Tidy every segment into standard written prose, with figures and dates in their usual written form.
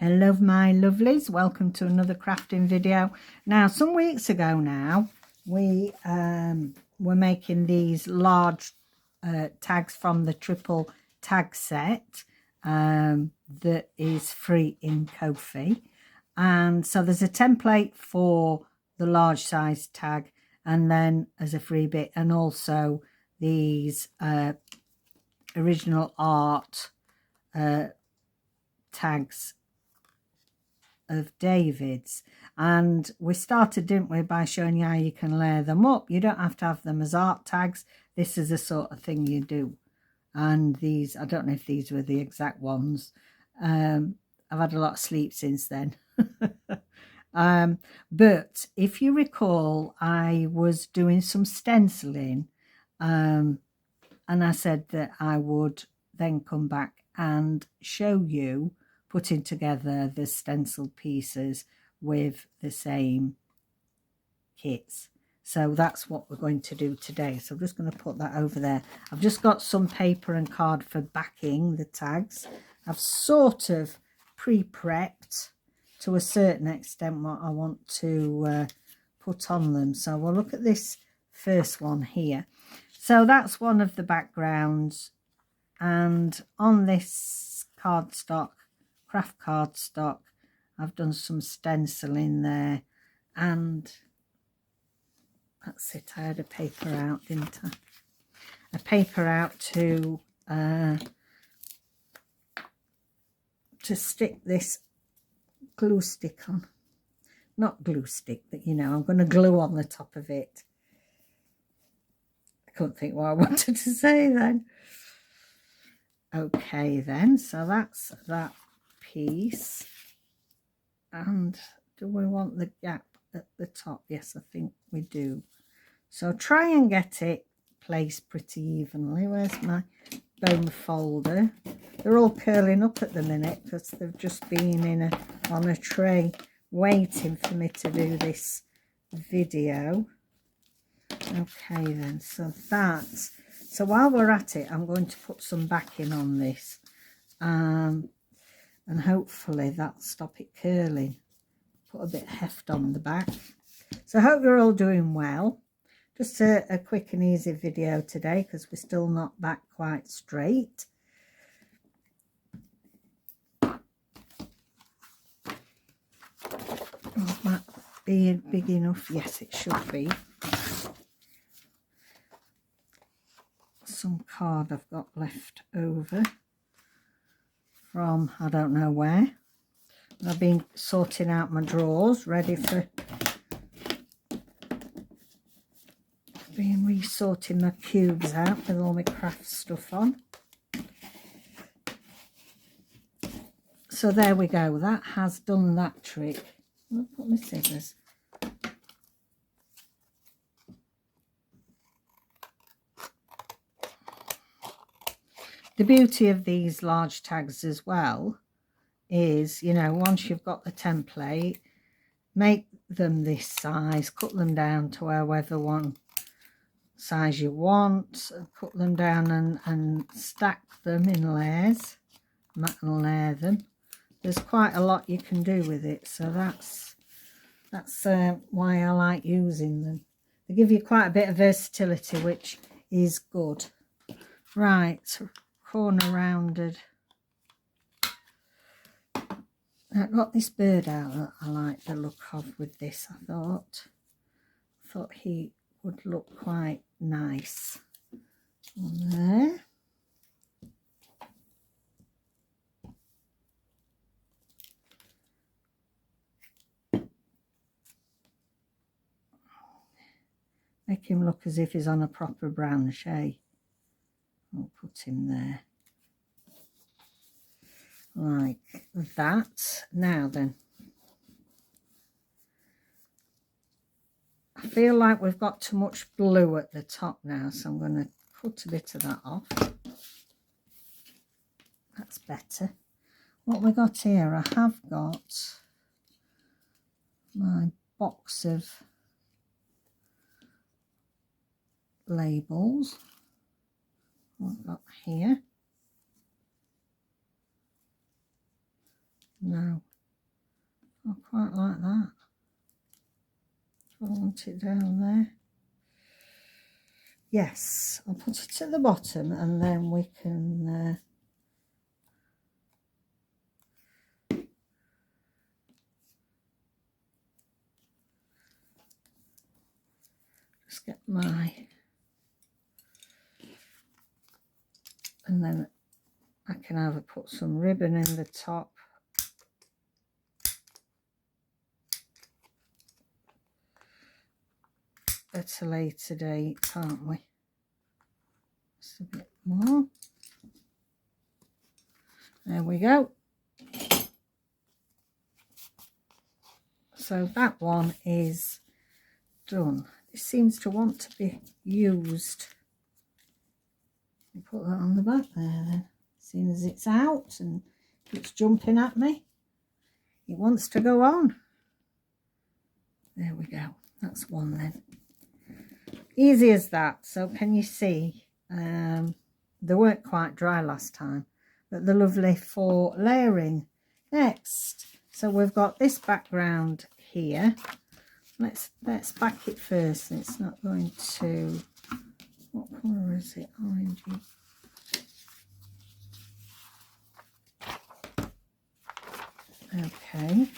Hello my lovelies, welcome to another crafting video. Now some weeks ago now we were making these large tags from the triple tag set that is free in Ko-fi, and so there's a template for the large size tag and then as a freebie, and also these original art tags of David's. And we started, didn't we, by showing you how you can layer them up. You don't have to have them as art tags. This is the sort of thing you do. And these, I don't know if these were the exact ones. I've had a lot of sleep since then. But if you recall, I was doing some stenciling, and I said that I would then come back and show you putting together the stencil pieces with the same kits. So that's what we're going to do today. So I'm just going to put that over there. I've just got some paper and card for backing the tags. I've sort of pre-prepped to a certain extent what I want to put on them. So we'll look at this first one here. So that's one of the backgrounds, and on this cardstock, craft cardstock, I've done some stencil in there, and that's it. I had a paper out, didn't I? A paper out to stick this glue stick on. Not glue stick, but you know, I'm going to glue on the top of it. I couldn't think what I wanted to say then. Okay then, so that's that piece. And do we want the gap at the top? Yes, I think we do. So try and get it placed pretty evenly. Where's my bone folder? They're all curling up at the minute because they've just been on a tray waiting for me to do this video. Okay then, so that's, so while we're at it, I'm going to put some backing on this, and hopefully that'll stop it curling. Put a bit of heft on the back. So I hope you're all doing well. Just a quick and easy video today because we're still not back quite straight. Will that be big enough? Yes, it should be. Some card I've got left over from I don't know where. I've been sorting out my drawers, ready for being resorting my cubes out with all my craft stuff on. So there we go, that has done that trick. I'll put my scissors. The beauty of these large tags as well is, you know, once you've got the template, make them this size, cut them down to however one size you want, cut them down and stack them in layers, mat and layer them. There's quite a lot you can do with it, so that's why I like using them. They give you quite a bit of versatility, which is good. Right, corner rounded. I got this bird out that I like the look of with this. I thought he would look quite nice on there. Make him look as if he's on a proper branch, eh? I'll put him there. Like that. Now then, I feel like we've got too much blue at the top now, so I'm going to cut a bit of that off. That's better. What we got here, I have got my box of labels. What I've got here. Now I quite like that. I want it down there. Yes, I'll put it at the bottom and then we can just get my, and then I can either put some ribbon in the top at a later date, can't we? Just a bit more. There we go. So that one is done. It seems to want to be used. I'll put that on the back there then. As soon as it's out and it's jumping at me, it wants to go on. There we go. That's one then. Easy as that. So can you see? They weren't quite dry last time, but they're lovely for layering. Next, so we've got this background here. Let's back it first. It's not going to. What colour is it? Orangey. Okay.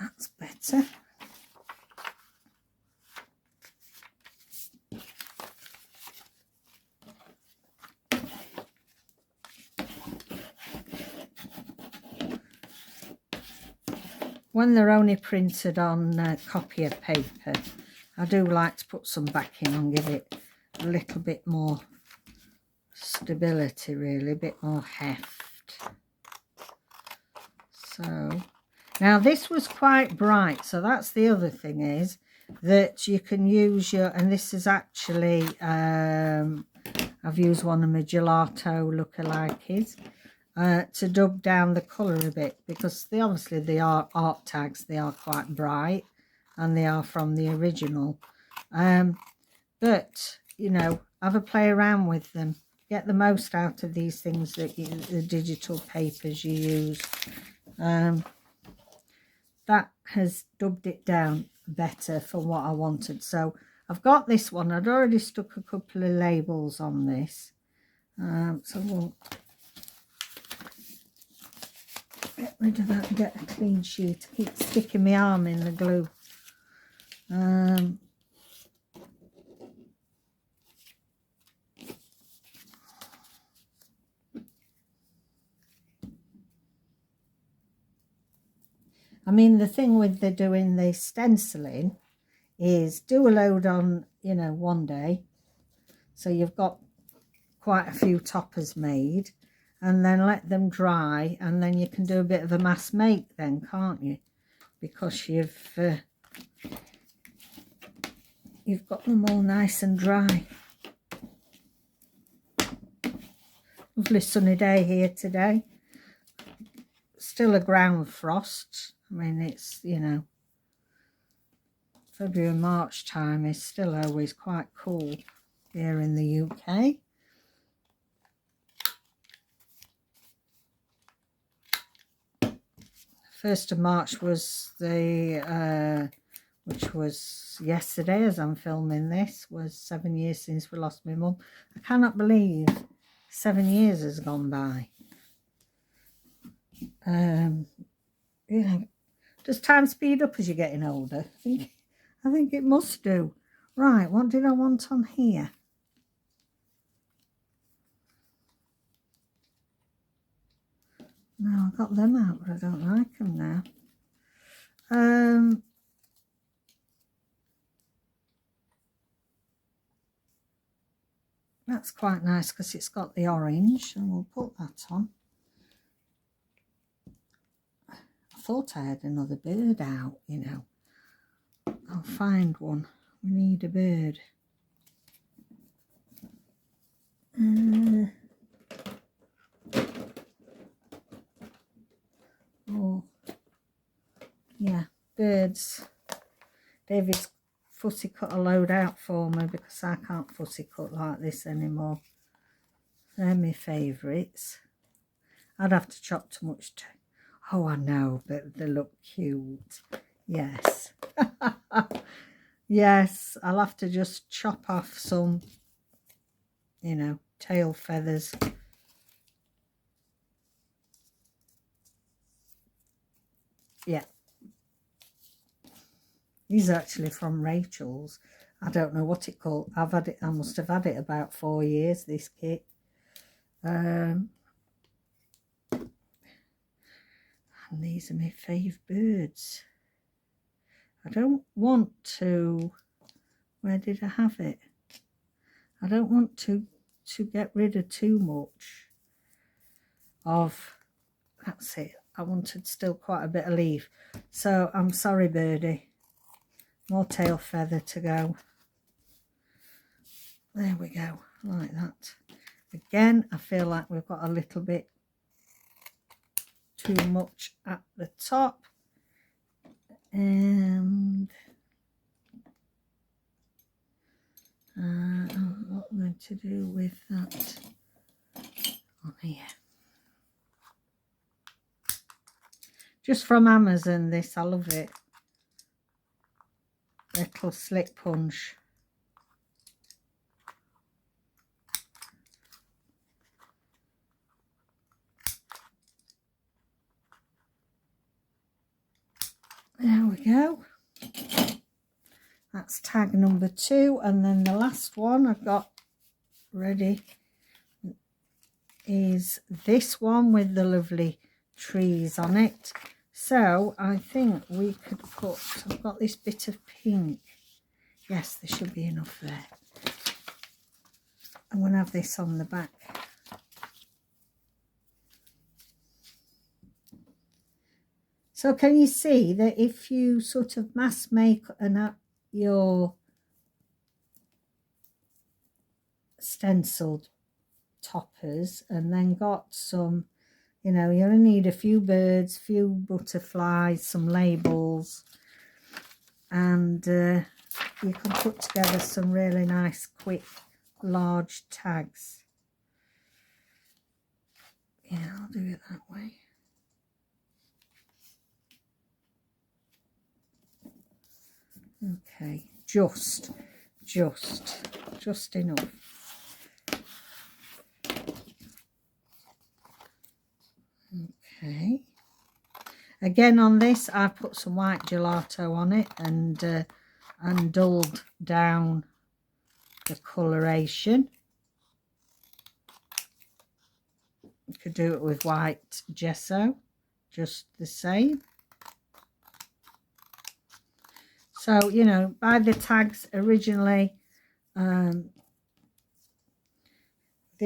That's better. When they're only printed on copier paper, I do like to put some backing and give it a little bit more stability, really, a bit more heft. So now this was quite bright, so that's the other thing, is that you can use your, and this is actually I've used one of my gelato lookalikes to dub down the colour a bit, because they obviously they are art tags, they are quite bright and they are from the original, but you know, have a play around with them, get the most out of these things that you, the digital papers you use. That has dubbed it down better for what I wanted. So I've got this one. I'd already stuck a couple of labels on this, so we'll get rid of that and get a clean sheet. I keep sticking my arm in the glue. I mean, the thing with the doing the stenciling is do a load on, you know, one day, so you've got quite a few toppers made, and then let them dry, and then you can do a bit of a mass make then, can't you? Because you've got them all nice and dry. Lovely sunny day here today. Still a ground frost. I mean, it's, you know, February and March time is still always quite cool here in the UK. First of March was the, which was yesterday as I'm filming this, was 7 years since we lost my mum. I cannot believe 7 years has gone by. Yeah, does time speed up as you're getting older? I think it must do. Right, what did I want on here? No, I got them out, but I don't like them now. That's quite nice because it's got the orange, and we'll put that on. I thought I had another bird out, you know. I'll find one. We need a bird. Oh, yeah, birds. David's fussy cut a load out for me because I can't fussy cut like this anymore. They're my favourites. I'd have to chop too much. Oh, I know, but they look cute. Yes. Yes, I'll have to just chop off some, you know, tail feathers. Yeah. These are actually from Rachel's. I don't know what it called. I must have had it about 4 years, this kit. And these are my fave birds. I don't want to, where did I have it? I don't want to get rid of too much of, that's it. I wanted still quite a bit of leaf. So I'm sorry, birdie. More tail feather to go. There we go, like that. Again, I feel like we've got a little bit too much at the top. And what I'm going to do with that on here. Just from Amazon, this, I love it. Little slick punch. There we go. That's tag number 2, and then the last one I've got ready is this one with the lovely trees on it. So I think we could put, I've got this bit of pink. Yes, there should be enough there. I'm going to have this on the back. So can you see that if you sort of mass make your stenciled toppers and then got some, you know, you only need a few birds, few butterflies, some labels, and you can put together some really nice, quick, large tags. Yeah, I'll do it that way. Okay, just enough. Okay. Again, on this, I put some white gelato on it and dulled down the coloration. You could do it with white gesso, just the same. So, you know, buy the tags originally. The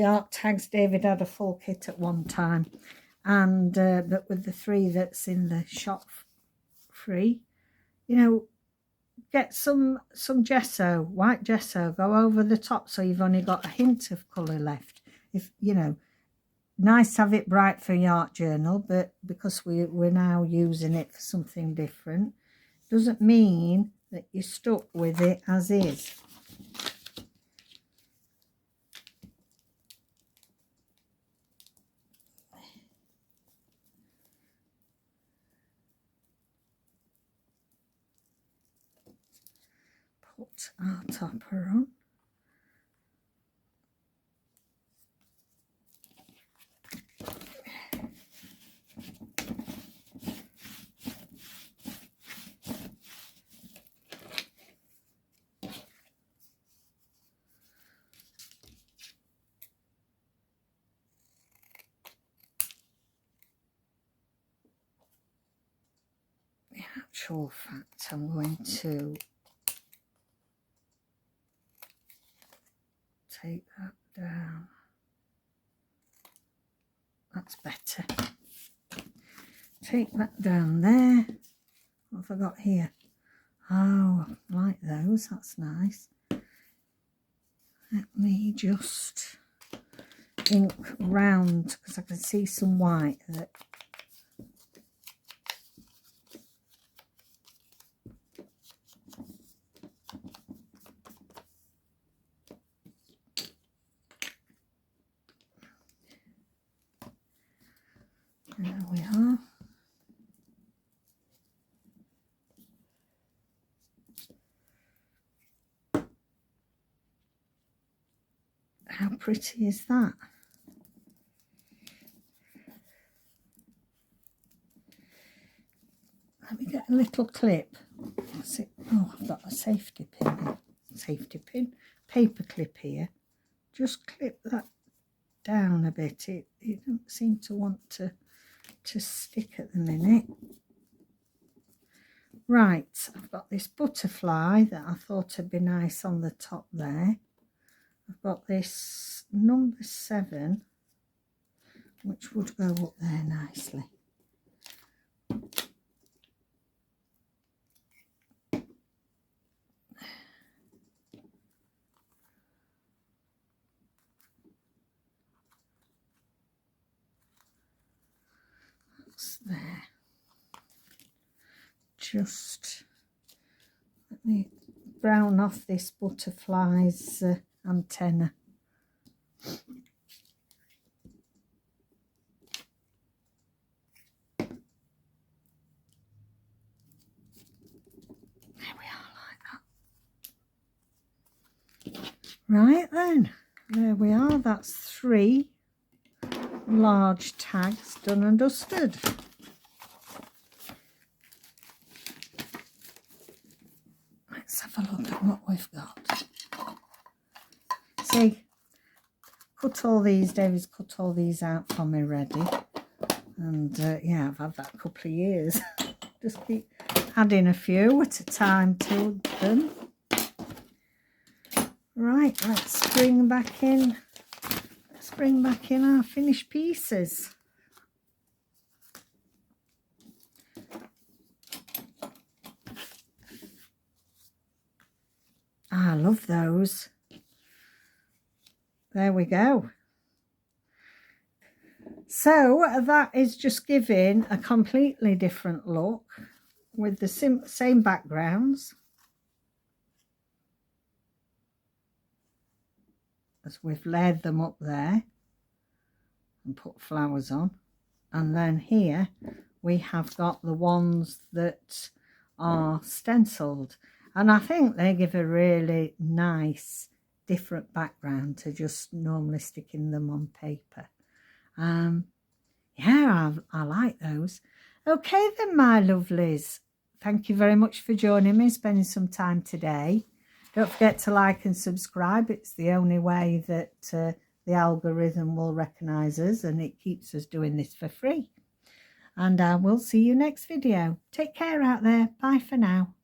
art tags, David had a full kit at one time. And but with the 3 that's in the shop free, you know, get some gesso, white gesso, go over the top so you've only got a hint of colour left. If, you know, nice to have it bright for your art journal, but because we're now using it for something different, doesn't mean that you're stuck with it as is. Put our topper on. Actual fact, I'm going to take that down. That's better. Take that down there. What have I got here? Oh, I like those. That's nice. Let me just ink round because I can see some white that there we are. How pretty is that? Let me get a little clip. Oh, I've got a safety pin, paper clip here. Just clip that down a bit. It doesn't seem to want to stick at the minute. Right, I've got this butterfly that I thought would be nice on the top there. I've got this number 7, which would go up there nicely. That's there. Just let me brown off this butterfly's antenna. There we are, like that. Right then, there we are. That's 3 large tags done and dusted. Let's have a look at what we've got. See, cut all these, David's cut all these out for me ready. And yeah, I've had that a couple of years. Just keep adding a few at a time to them. Right, let's bring back in our finished pieces. I love those. There we go. So that is just giving a completely different look with the same backgrounds as we've layered them up there and put flowers on. And then here we have got the ones that are stenciled, and I think they give a really nice different background to just normally sticking them on paper. Yeah, I like those. Okay then, my lovelies, thank you very much for joining me, spending some time today. Don't forget to like and subscribe. It's the only way that the algorithm will recognise us, and it keeps us doing this for free. And I will see you next video. Take care out there. Bye for now.